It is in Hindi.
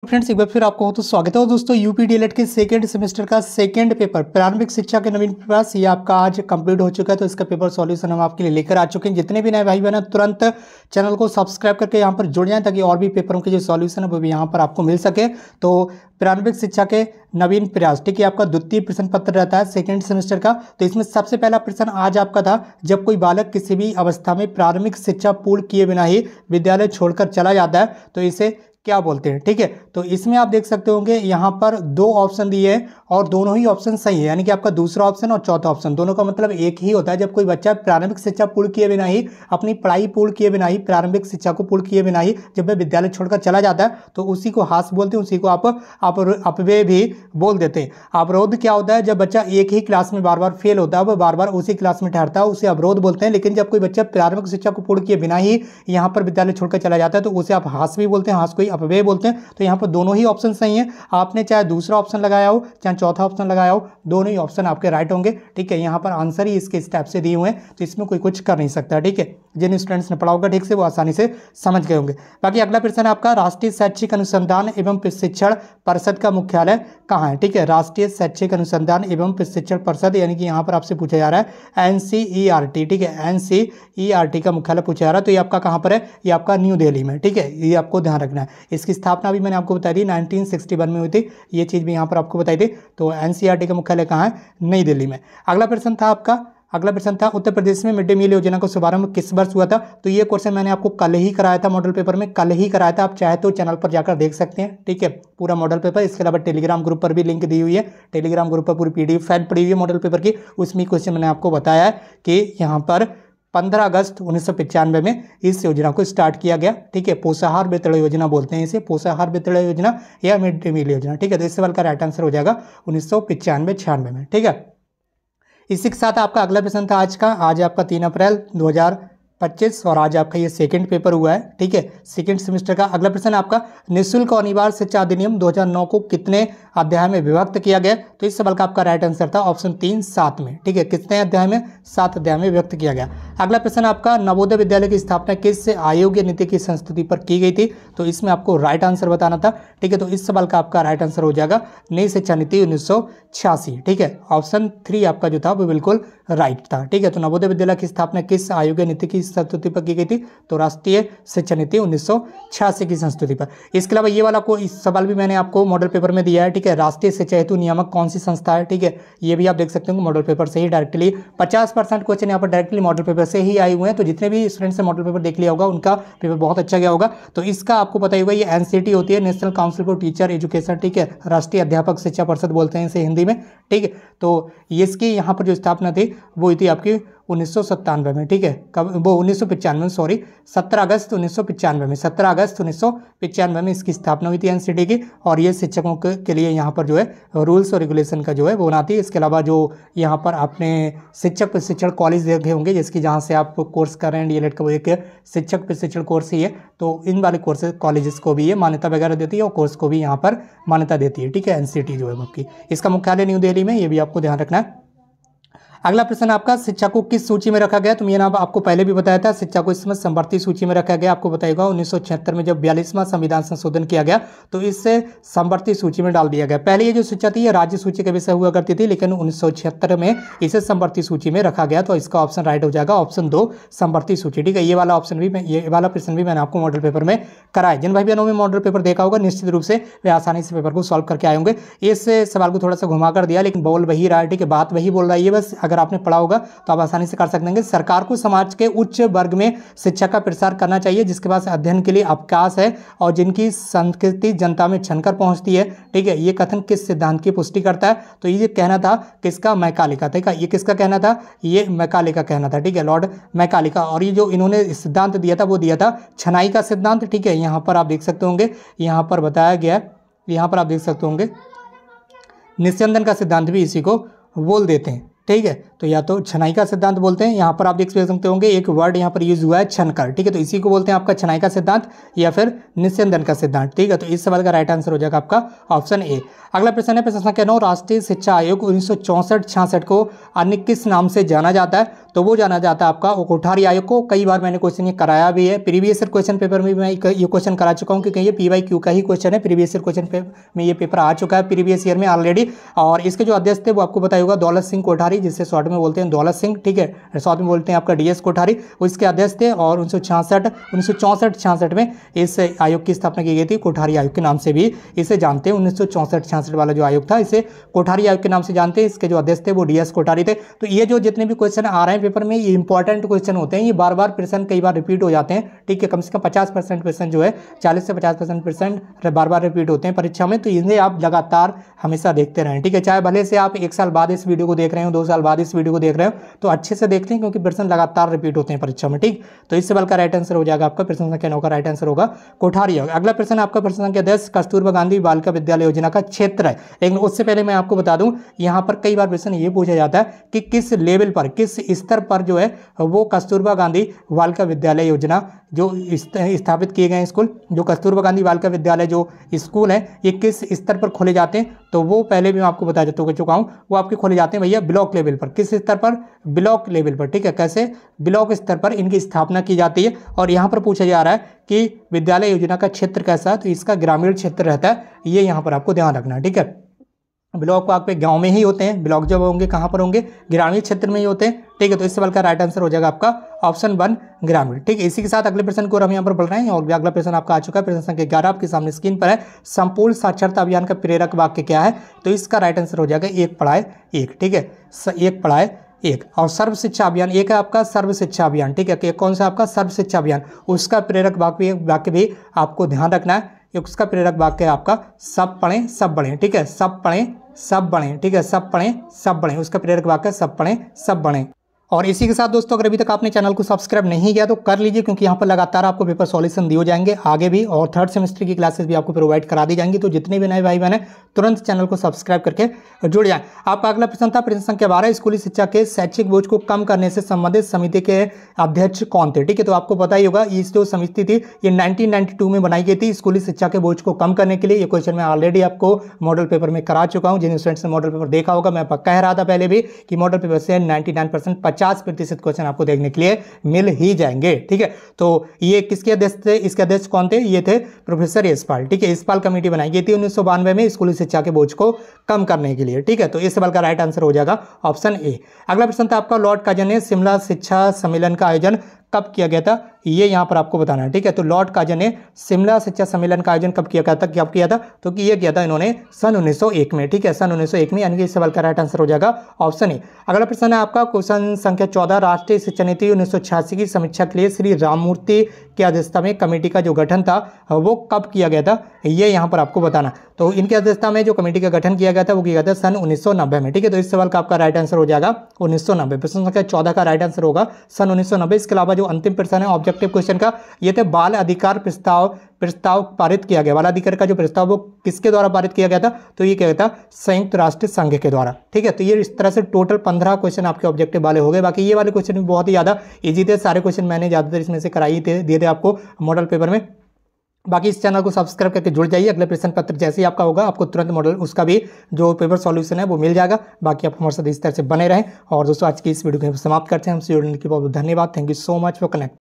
फ्रेंड्स एक बार फिर आपको तो स्वागत है। दोस्तों यूपी डीएलएड के सेकेंड सेमेस्टर का सेकेंड पेपर प्रारंभिक शिक्षा के नवीन प्रयास ये आपका आज कंप्लीट हो चुका है। तो इसका पेपर सॉल्यूशन हम आपके लिए लेकर आ चुके हैं। जितने भी नए भाई बहन तुरंत चैनल को सब्सक्राइब करके यहाँ पर जुड़ जाएं ताकि और भी पेपरों के जो सॉल्यूशन है वो भी यहाँ पर आपको मिल सके। तो प्रारंभिक शिक्षा के नवीन प्रयास, ठीक है, आपका द्वितीय प्रश्न पत्र रहता है सेकेंड सेमेस्टर का। तो इसमें सबसे पहला प्रश्न आज आपका था, जब कोई बालक किसी भी अवस्था में प्रारंभिक शिक्षा पूर्ण किए बिना ही विद्यालय छोड़कर चला जाता है तो इसे क्या बोलते हैं। ठीक है, तो इसमें आप देख सकते होंगे यहाँ पर दो ऑप्शन दिए हैं और दोनों ही ऑप्शन सही है, यानी कि आपका दूसरा ऑप्शन और चौथा ऑप्शन दोनों का मतलब एक ही होता है। जब कोई बच्चा प्रारंभिक शिक्षा पूर्ण किए बिना ही, अपनी पढ़ाई पूर्ण किए बिना ही, प्रारंभिक शिक्षा को पूर्ण किए बिना ही जब वह विद्यालय छोड़कर चला जाता है तो उसी को हास बोलते हैं, उसी को आप अपव्यय भी बोल देते हैं। अवरोध क्या होता है? जब बच्चा एक ही क्लास में बार बार फेल होता है, वह बार बार उसी क्लास में ठहरता है, उसे अवरोध बोलते हैं। लेकिन जब कोई बच्चा प्रारंभिक शिक्षा को पूर्ण किए बिना ही यहाँ पर विद्यालय छोड़कर चला जाता है तो उसे आप हास भी बोलते हैं, हास को ही अपव्यय बोलते हैं। तो यहाँ पर दोनों ही ऑप्शन सही हैं। आपने चाहे दूसरा ऑप्शन लगाया हो चाहे चौथा ऑप्शन लगाया हो, दोनों ही ऑप्शन आपके राइट होंगे। ठीक है, यहाँ पर आंसर ही इसके स्टेप से दिए हुए हैं तो इसमें कोई कुछ कर नहीं सकता। ठीक है, जिन स्टूडेंट्स ने पढ़ा होगा ठीक से वो आसानी से समझ गए होंगे। बाकी अगला प्रश्न है आपका, राष्ट्रीय शैक्षिक अनुसंधान एवं प्रशिक्षण परिषद का मुख्यालय कहाँ है? ठीक है, राष्ट्रीय शैक्षिक अनुसंधान एवं प्रशिक्षण परिषद, यानी कि यहाँ पर आपसे पूछा जा रहा है NCERT। ठीक है, NCERT का मुख्यालय पूछा जा रहा है। तो ये आपका कहाँ पर है? ये आपका न्यू दिल्ली में। ठीक है, ये आपको ध्यान रखना है। इसकी स्थापना भी मैंने आपको बताई थी 1961 में हुई थी, ये चीज़ भी यहाँ पर आपको बताई थी। तो NCERT का मुख्यालय कहाँ है? नई दिल्ली में। अगला प्रश्न था उत्तर प्रदेश में मिड डे मील योजना का शुभारंभ किस वर्ष हुआ था? तो ये क्वेश्चन मैंने आपको कल ही कराया था, मॉडल पेपर में कल ही कराया था। आप चाहे तो चैनल पर जाकर देख सकते हैं। ठीक है, पूरा मॉडल पेपर। इसके अलावा टेलीग्राम ग्रुप पर भी लिंक दी हुई है, टेलीग्राम ग्रुप पर पूरी PDF फाइल पड़ी हुई है मॉडल पेपर की। उसमें क्वेश्चन मैंने आपको बताया है कि यहाँ पर 15 अगस्त 1995 में इस योजना को स्टार्ट किया गया। ठीक है, पोषाहार वितरण योजना बोलते हैं इसे, पोषाहार वितरण योजना या मिड डे मील योजना। ठीक है, तो इस सवाल का राइट आंसर हो जाएगा 1995-96 में। ठीक है, इसी के साथ आपका अगला प्रश्न था आज का। आज आपका 3 अप्रैल 2025 और आज आपका ये सेकंड पेपर हुआ है। ठीक है, सेकंड सेमेस्टर का। अगला प्रश्न आपका, निःशुल्क और अनिवार्य शिक्षा अधिनियम 2009 को कितने अध्याय में विभक्त किया गया? तो इस सवाल का आपका राइट आंसर था ऑप्शन 3 7 में। ठीक है, कितने अध्याय में? 7 अध्याय में विभक्त किया गया। अगला प्रश्न आपका, नवोदय विद्यालय की स्थापना किस आयोग या नीति की संस्तुति पर की गई थी? तो इसमें आपको राइट आंसर बताना था। ठीक है, तो इस सवाल का आपका राइट आंसर हो जाएगा नई शिक्षा नीति 1986। ठीक है, ऑप्शन 3 आपका जो था वो बिल्कुल राइट था। ठीक है, तो नवोदय विद्यालय की स्थापना किस आयोग या नीति की संस्तुति पर की गई थी? तो राष्ट्रीय शिक्षा नीति 1986 की संस्तुति पर। इसके अलावा ये वाला इस सवाल भी मैंने आपको मॉडल पेपर में दिया है। ठीक है, राष्ट्रीय शिक्षा हेतु नियामक कौन सी संस्था है? ठीक है, ये भी आप देख सकते हो मॉडल पेपर से ही डायरेक्टली 50% क्वेश्चन यहाँ पर डायरेक्टली मॉडल पेपर से ही आए हुए हैं। तो जितने भी स्टूडेंट्स ने मॉडल पेपर देख लिया होगा उनका पेपर बहुत अच्छा गया होगा। तो इसका आपको पता ही होगा, ये NCT होती है, national council for teacher education. ठीक है, राष्ट्रीय अध्यापक शिक्षा परिषद बोलते हैं इसे हिंदी में। ठीक है, तो इसकी यहाँ पर जो स्थापना थी वो हुई थी आपकी 1997 में। ठीक है, कब? वो 1995 में, सॉरी 17 अगस्त 1995 में, 17 अगस्त 1995 में इसकी स्थापना हुई थी NCT की। और ये शिक्षकों के लिए यहाँ पर जो है रूल्स और रेगुलेशन का जो है वो बनाती है। इसके अलावा जो यहाँ पर आपने शिक्षक प्रशिक्षण कॉलेज देखे होंगे जिसकी जहाँ से आप कोर्स कर रहे हैं DLED का, वो एक शिक्षक प्रशिक्षण कोर्स ही है। तो इन वाले कोर्सेज कॉलेजेस को भी ये मान्यता वगैरह देती है और कोर्स को भी यहाँ पर मान्यता देती है। ठीक है, NCT जो है आपकी, इसका मुख्यालय न्यू दिल्ली में, ये भी आपको ध्यान रखना है। अगला प्रश्न आपका, शिक्षा को किस सूची में रखा गया? तो ये नाम आपको पहले भी बताया था, शिक्षा को इस समय समवर्ती सूची में रखा गया। आपको बताएगा 1976 में जब 42वां संविधान संशोधन किया गया तो इससे समवर्ती सूची में डाल दिया गया। पहले ये जो शिक्षा थी ये राज्य सूची के विषय हुआ करती थी, लेकिन 1976 में इसे समवर्ती सूची में रखा गया। तो इसका ऑप्शन राइट हो जाएगा ऑप्शन 2 समवर्ती सूची। ठीक है, ये वाला प्रश्न भी मैंने आपको मॉडल पेपर में कराया। जिन भाई बहनों में मॉडल पेपर देखा होगा निश्चित रूप से वे आसानी से पेपर को सॉल्व करके आए होंगे। इस सवाल को थोड़ा सा घुमा कर दिया लेकिन बोल वही रहा है। ठीक है, बात वही बोल रहा है। ये बस अगर आपने पढ़ा होगा तो आप आसानी से कर सकते हैं। सरकार को समाज के उच्च वर्ग में शिक्षा का प्रसार करना चाहिए जिसके पास अध्ययन के लिए अवकाश है और जिनकी संस्कृति जनता में छनकर पहुंचती है। ठीक है, ये कथन किस सिद्धांत की पुष्टि करता है? तो ये कहना था किसका? मैकाले का। ठीक है, ये किसका कहना था? ये मैकाले का कहना था। ठीक है, लॉर्ड मैकाले का। और ये जो इन्होंने सिद्धांत दिया था वो दिया था छनाई का सिद्धांत। ठीक है, यहाँ पर आप देख सकते होंगे, यहाँ पर बताया गया, यहाँ पर आप देख सकते होंगे निस्यंदन का सिद्धांत भी इसी को बोल देते हैं। ठीक है। तो या तो छनाई का सिद्धांत बोलते हैं, यहाँ पर आप देख सकते होंगे एक वर्ड यहाँ पर यूज हुआ है छनकर, ठीक है। तो इसी को बोलते हैं आपका छनाई का सिद्धांत या फिर निस्यंदन का सिद्धांत, ठीक है। तो इस सवाल का राइट आंसर हो जाएगा आपका ऑप्शन ए। अगला प्रश्न है प्रश्न संख्या 9, राष्ट्रीय शिक्षा आयोग 1964-66 को अन्य किस नाम से जाना जाता है? तो वो जाना जाता है आपका वो कोठारी आयोग को। कई बार मैंने क्वेश्चन ये कराया भी है, प्रीवियस ईयर क्वेश्चन पेपर में मैं ये क्वेश्चन करा चुका हूँ, क्योंकि ये PYQ का ही क्वेश्चन है। प्रीवियस ईयर क्वेश्चन में ये पेपर आ चुका है प्रीवियस ईयर में ऑलरेडी। और इसके जो अध्यक्ष थे वो आपको बताया होगा दौलत सिंह कोठारी, जिससे शॉर्ट में बोलते हैं दौलत सिंह, ठीक है। शॉर्ट में बोलते हैं आपका DS कोठारी, वो इसके अध्यक्ष थे। और 1964-66 में इस आयोग की स्थापना की गई थी, कोठारी आयोग के नाम से भी इसे जानते हैं। 1964-66 वाला जो आयोग था इसे कोठारी आयोग के नाम से जानते हैं। इसके जो अध्यक्ष थे वो DS कोठारी थे। तो ये जो जितने भी क्वेश्चन आ रहे हैं पेपर में, ये इंपॉर्टेंट क्वेश्चन होते हैं, ये बार बार प्रश्न कई बार रिपीट हो जाते हैं, ठीक है। कम से कम 50% प्रश्न जो है 40 से 50% प्रश्न बार बार रिपीट होते हैं परीक्षा में। तो इन्हें आप लगातार हमेशा देखते रहें, ठीक है। चाहे भले से आप 1 साल बाद इस वीडियो को देख रहे हो, 2 साल बाद इस वीडियो को देख रहे हो, तो अच्छे से देख लें, क्योंकि प्रश्न लगातार रिपीट होते हैं परीक्षा में, ठीक। तो इस सवाल का राइट आंसर हो जाएगा आपका प्रश्न संख्या 9 का राइट आंसर होगा कोठारी आयोग। अगला प्रश्न आपका प्रश्न संख्या 10, कस्तूरबा गांधी बालिका विद्यालय योजना का क्षेत्र है। लेकिन उससे पहले मैं आपको बता दूं, यहाँ पर कई बार प्रश्न ये पूछा जाता है कि किस लेवल पर, किस स्तर पर जो है वो कस्तूरबा गांधी बालिका विद्यालय योजना जो स्थापित किए गए स्कूल, जो कस्तूरबा गांधी बालिका विद्यालय जो स्कूल है, ये किस स्तर पर खोले जाते हैं? तो वो पहले भी मैं आपको बता चुका हूँ, वो आपके खोले जाते हैं भैया ब्लॉक लेवल पर। किस स्तर पर? ब्लॉक लेवल पर, ठीक है। कैसे? ब्लॉक स्तर पर इनकी स्थापना की जाती है। और यहाँ पर पूछा जा रहा है कि विद्यालय योजना का क्षेत्र कैसा है, तो इसका ग्रामीण क्षेत्र रहता है, ये यहाँ पर आपको ध्यान रखना है, ठीक है। ब्लॉक आपके गांव में ही होते हैं, ब्लॉक जब होंगे कहाँ पर होंगे? ग्रामीण क्षेत्र में ही होते हैं, ठीक है। तो इस सवाल का राइट आंसर हो जाएगा आपका ऑप्शन 1 ग्रामीण, ठीक है। इसी के साथ अगले प्रश्न को हम यहाँ पर बढ़ रहे हैं, और अगला प्रश्न आपका आ चुका है, प्रश्न संख्या 11 आपके सामने स्क्रीन पर है। संपूर्ण साक्षरता अभियान का प्रेरक वाक्य क्या है? तो इसका राइट आंसर हो जाएगा एक पढ़ाए एक, ठीक है। एक पढ़ाए एक। और सर्व शिक्षा अभियान, एक है आपका सर्व शिक्षा अभियान, ठीक है। कि कौन सा आपका सर्व शिक्षा अभियान, उसका प्रेरक वाक्य भी आपको ध्यान रखना है। उसका प्रेरक वाक्य है आपका सब पढ़ें सब बढ़ें, ठीक है। सब पढ़ें सब बढ़ें, ठीक है। सब पढ़ें सब बढ़ें, उसका प्रेरक वाक्य सब पढ़ें सब बढ़ें। और इसी के साथ दोस्तों, अगर अभी तक आपने चैनल को सब्सक्राइब नहीं किया तो कर लीजिए, क्योंकि यहाँ पर लगातार आपको पेपर सॉल्यूशन दिए जाएंगे आगे भी, और थर्ड सेमेस्टर की क्लासेस भी आपको प्रोवाइड करा दी जाएंगी। तो जितने भी नए भाई बहन हैं तुरंत चैनल को सब्सक्राइब करके जुड़ जाएं। आपका अगला प्रश्न था प्रश्न संख्या 12, स्कूली शिक्षा के शैक्षिक बोझ को कम करने से संबंधित समिति के अध्यक्ष कौन थे? ठीक है। तो आपको पता ही होगा, ये जो समिति थी ये 1992 में बनाई गई थी स्कूली शिक्षा के बोझ को कम करने के लिए। ये क्वेश्चन मैं ऑलरेडी आपको मॉडल पेपर में करा चुका हूँ। जिन स्टूडेंट्स ने मॉडल पेपर देखा होगा, मैं कह रहा था पहले भी कि मॉडल पेपर से 99% 50% क्वेश्चन आपको देखने के लिए मिल ही जाएंगे, ठीक है। तो ये किसके अध्यक्ष थे? इसके अध्यक्ष कौन थे? ये थे प्रोफेसर यशपाल, ठीक है। यशपाल कमेटी बनाई गई थी 1992 में स्कूली शिक्षा के बोझ को कम करने के लिए, ठीक है। तो इस सवाल का राइट आंसर हो जाएगा ऑप्शन ए। अगला प्रश्न था आपका, लॉर्ड काजन ने शिमला शिक्षा सम्मेलन का आयोजन कब किया गया था? ये यहाँ पर आपको बताना है, ठीक है। तो लॉर्ड काजन ने शिमला शिक्षा सम्मेलन का आयोजन कब किया था? कब किया था? तो ये किया था इन्होंने सन 1901 में, ठीक है। सन 1901 में, यानी कि इस सवाल का राइट आंसर हो जाएगा ऑप्शन ए। अगला प्रश्न है आपका क्वेश्चन संख्या 14, राष्ट्रीय शिक्षा नीति 1986 की समीक्षा के लिए श्री राममूर्ति की अध्यक्षता में कमेटी का जो गठन था वो कब किया गया था? ये यहाँ पर आपको बताना। तो इनकी अध्यक्षता में जो कमेटी का गठन किया गया था वो किया गया था सन 1990 में, ठीक है। तो इस सवाल का आपका राइट आंसर हो जाएगा 1990। प्रश्न संख्या 14 का राइट आंसर होगा सन 1990। इसके अलावा जो अंतिम प्रश्न है ऑब्जेक्टिव क्वेश्चन का, ये थे बाल अधिकार प्रस्ताव पारित किया गया। बाल अधिकार का जो प्रस्ताव वो किसके द्वारा पारित किया गया था? तो ये क्या था? संयुक्त राष्ट्र संघ के द्वारा, ठीक है। तो ये इस तरह से टोटल 15 क्वेश्चन आपके ऑब्जेक्टिव वाले हो गए। बाकी ये वाले क्वेश्चन भी बहुत ही ज़्यादा इजी थे, सारे क्वेश्चन मैंने ज़्यादातर इसमें से कराई थे, दिए थे आपको मॉडल पेपर में। बाकी इस चैनल को सब्सक्राइब करके जुड़ जाइए। अगले प्रश्न पत्र जैसे ही आपका होगा आपको तुरंत मॉडल उसका भी जो पेपर सॉल्यूशन है वो मिल जाएगा। बाकी आप हमारे साथ इस तरह से बने रहें। और दोस्तों आज की इस वीडियो को समाप्त करते हैं। हमसे जुड़ने के लिए बहुत धन्यवाद। Thank you so much for connect.